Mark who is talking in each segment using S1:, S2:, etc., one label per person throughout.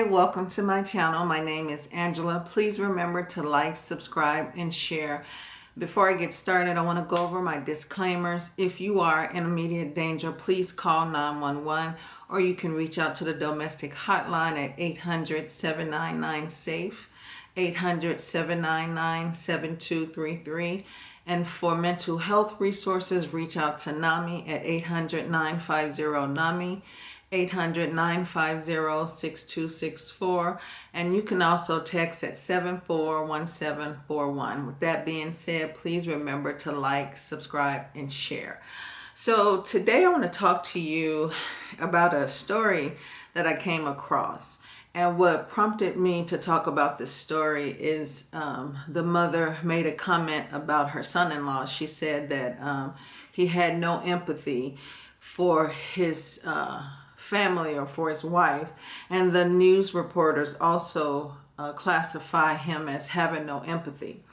S1: welcome to my channel. My name is Angela. Please remember to like, subscribe, and share. Before I get started, I want to go over my disclaimers. If you are in immediate danger, please call 911, or you can reach out to the domestic hotline at 800-799-SAFE, 800-799-7233. And for mental health resources, reach out to NAMI at 800-950-NAMI, 800-950-6264, and you can also text at 741741. With that being said, please remember to like, subscribe, and share. So today I want to talk to you about a story that I came across. And what prompted me to talk about this story is the mother made a comment about her son-in-law. She said that he had no empathy for his family or for his wife, and the news reporters also classify him as having no empathy.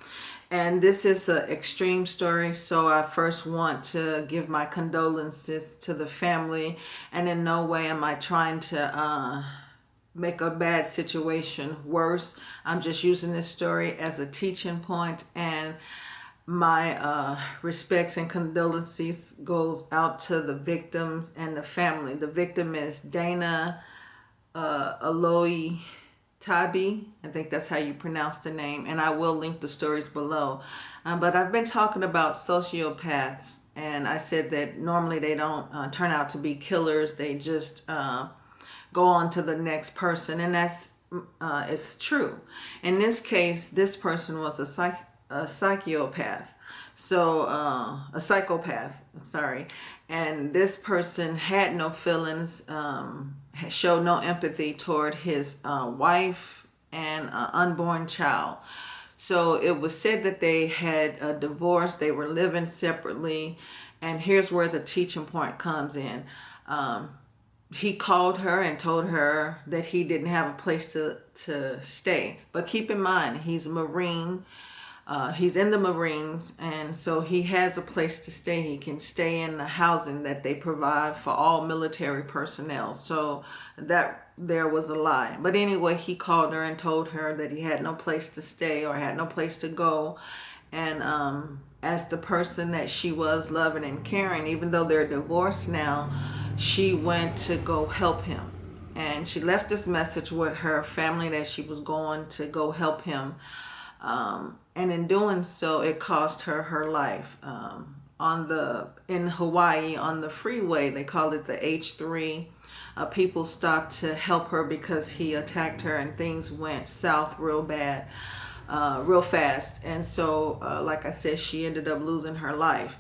S1: And this is an extreme story, so I first want to give my condolences to the family, and in no way am I trying to make a bad situation worse. I'm just using this story as a teaching point, and my respects and condolences goes out to the victims and the family. The victim is Dana Alobaiti. I think that's how you pronounce the name, and I will link the stories below. But I've been talking about sociopaths, and I said that normally they don't turn out to be killers. They just go on to the next person, and that's it's true. In this case, this person was a psychopath. So a psychopath, I'm sorry. And this person had no feelings, showed no empathy toward his wife and unborn child. So it was said that they had a divorce, they were living separately, and here's where the teaching point comes in. He called her and told her that he didn't have a place to stay. But keep in mind, he's a Marine. He's in the Marines, and so he has a place to stay. He can stay in the housing that they provide for all military personnel. So that there was a lie. But anyway, he called her and told her that he had no place to stay or had no place to go. And as the person that she was, loving and caring, even though they're divorced now, she went to go help him. And she left this message with her family that she was going to go help him. And in doing so, it cost her her life. In Hawaii, on the freeway, they call it the H3. People stopped to help her because he attacked her, and things went south real bad, real fast. And so, like I said, she ended up losing her life.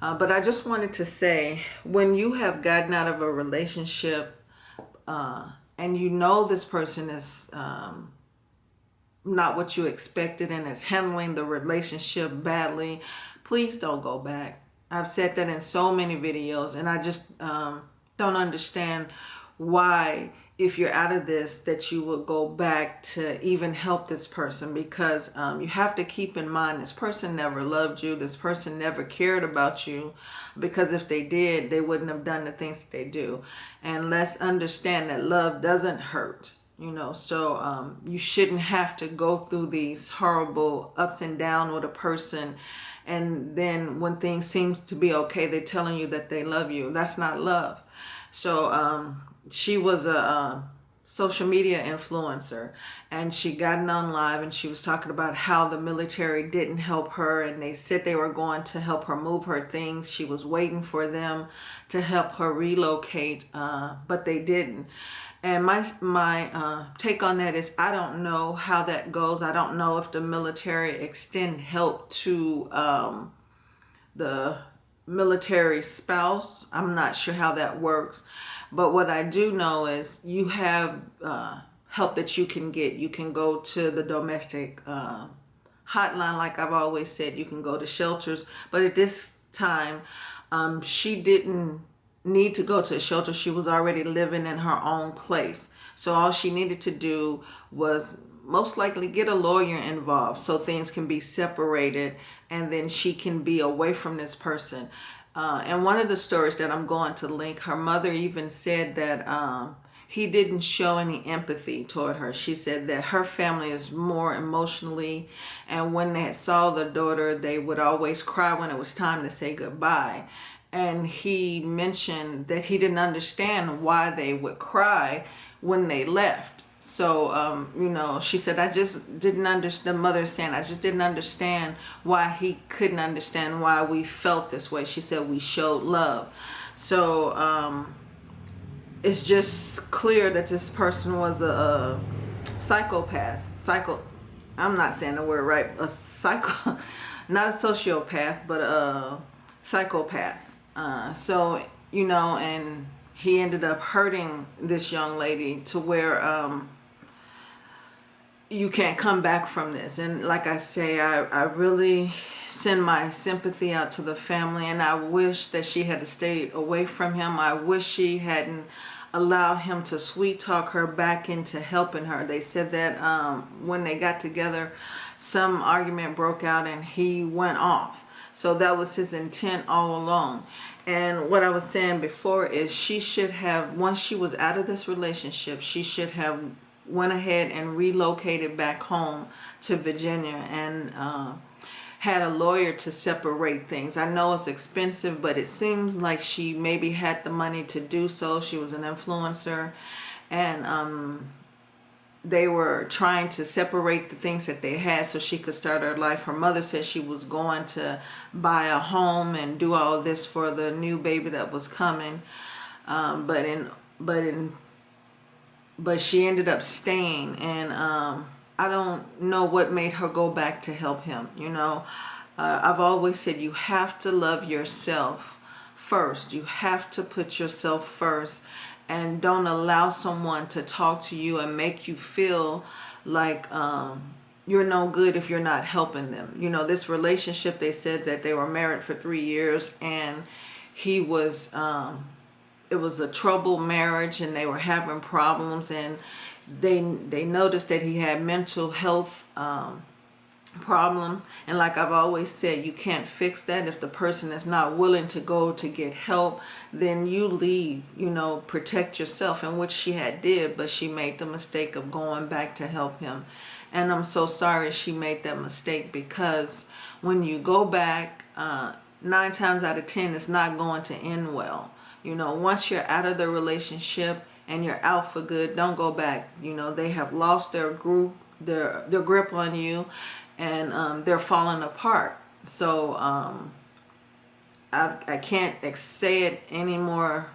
S1: But I just wanted to say, when you have gotten out of a relationship and you know this person is not what you expected and is handling the relationship badly, please don't go back. I've said that in so many videos, and I just don't understand why, if you're out of this, that you would go back to even help this person, because you have to keep in mind this person never loved you. This person never cared about you, because if they did, they wouldn't have done the things that they do. And let's understand that love doesn't hurt. You know, so you shouldn't have to go through these horrible ups and downs with a person, and then when things seems to be okay, they're telling you that they love you. That's not love. So she was a social media influencer, and she got on live, and she was talking about how the military didn't help her, and they said they were going to help her move her things. She was waiting for them to help her relocate, but they didn't. And my take on that is, I don't know how that goes. I don't know if the military extend help to the military spouse. I'm not sure how that works. But what I do know is you have help that you can get. You can go to the domestic hotline, like I've always said. You can go to shelters. But at this time, she didn't need to go to a shelter. She was already living in her own place. So all she needed to do was most likely get a lawyer involved so things can be separated, and then she can be away from this person. And one of the stories that I'm going to link, her mother even said that he didn't show any empathy toward her. She said that her family is more emotionally, and when they saw the daughter, they would always cry when it was time to say goodbye. And he mentioned that he didn't understand why they would cry when they left. So, she said, I just didn't understand, the mother saying, I just didn't understand why he couldn't understand why we felt this way. She said, we showed love. So, it's just clear that this person was a psychopath. I'm not saying the word right. A psycho, not a sociopath, but a psychopath. And he ended up hurting this young lady to where you can't come back from this. And like I say, I really send my sympathy out to the family, and I wish that she had stayed away from him. I wish she hadn't allowed him to sweet talk her back into helping her. They said that when they got together, some argument broke out and he went off. So that was his intent all along. And what I was saying before is she should have, once she was out of this relationship, she should have went ahead and relocated back home to Virginia and had a lawyer to separate things. I know it's expensive, but it seems like she maybe had the money to do so. She was an influencer, and they were trying to separate the things that they had so she could start her life. Her mother said she was going to buy a home and do all this for the new baby that was coming, but she ended up staying, and I don't know what made her go back to help him. I've always said you have to love yourself first. You have to put yourself first, and don't allow someone to talk to you and make you feel like you're no good if you're not helping them. This relationship, they said that they were married for 3 years, and he was it was a troubled marriage, and they were having problems, and they noticed that he had mental health problems. And like I've always said, you can't fix that. If the person is not willing to go to get help, then you leave, protect yourself, and which she had did, but she made the mistake of going back to help him. And I'm so sorry she made that mistake, because when you go back, 9 times out of 10, it's not going to end well. Once you're out of the relationship and you're out for good, don't go back. They have lost their grip on you, and they're falling apart. So I can't say it any more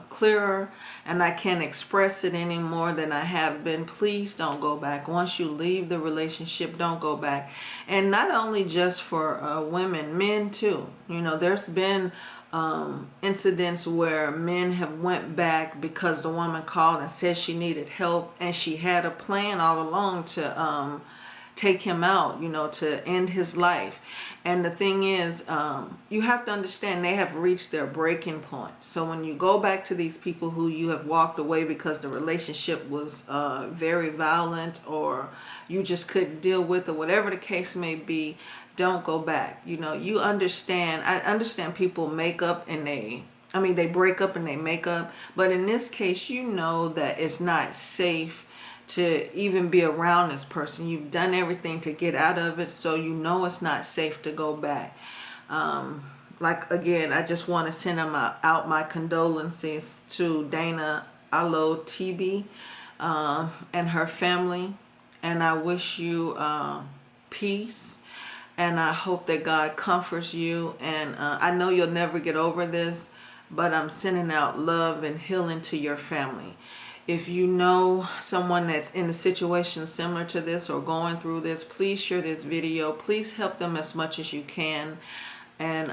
S1: clearer, and I can't express it any more than I have been. Please don't go back. Once you leave the relationship, don't go back. And not only just for women, men too. There's been incidents where men have went back because the woman called and said she needed help, and she had a plan all along to take him out, to end his life. And the thing is, you have to understand, they have reached their breaking point. So when you go back to these people who you have walked away because the relationship was very violent, or you just couldn't deal with, or whatever the case may be, don't go back. You understand. I understand people make up and they break up and they make up. But in this case, that it's not safe to even be around this person. You've done everything to get out of it, so it's not safe to go back. Again, I just want to send out my condolences to Dana Alobaiti and her family, and I wish you peace. And I hope that God comforts you. And I know you'll never get over this, but I'm sending out love and healing to your family. If you know someone that's in a situation similar to this or going through this, please share this video. Please help them as much as you can. And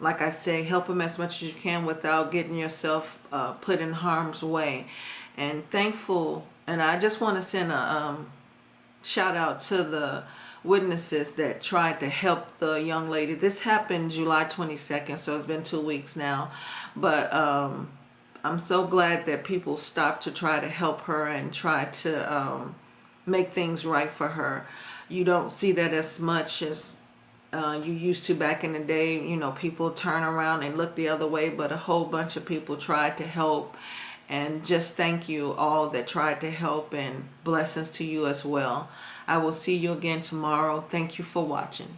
S1: like I say, help them as much as you can without getting yourself put in harm's way. And I just want to send a shout out to the witnesses that tried to help the young lady. This happened July 22nd, so it's been 2 weeks now. But I'm so glad that people stopped to try to help her and try to make things right for her. You don't see that as much as you used to back in the day. People turn around and look the other way, but a whole bunch of people tried to help, And just thank you all that tried to help, and blessings to you as well. I will see you again tomorrow. Thank you for watching.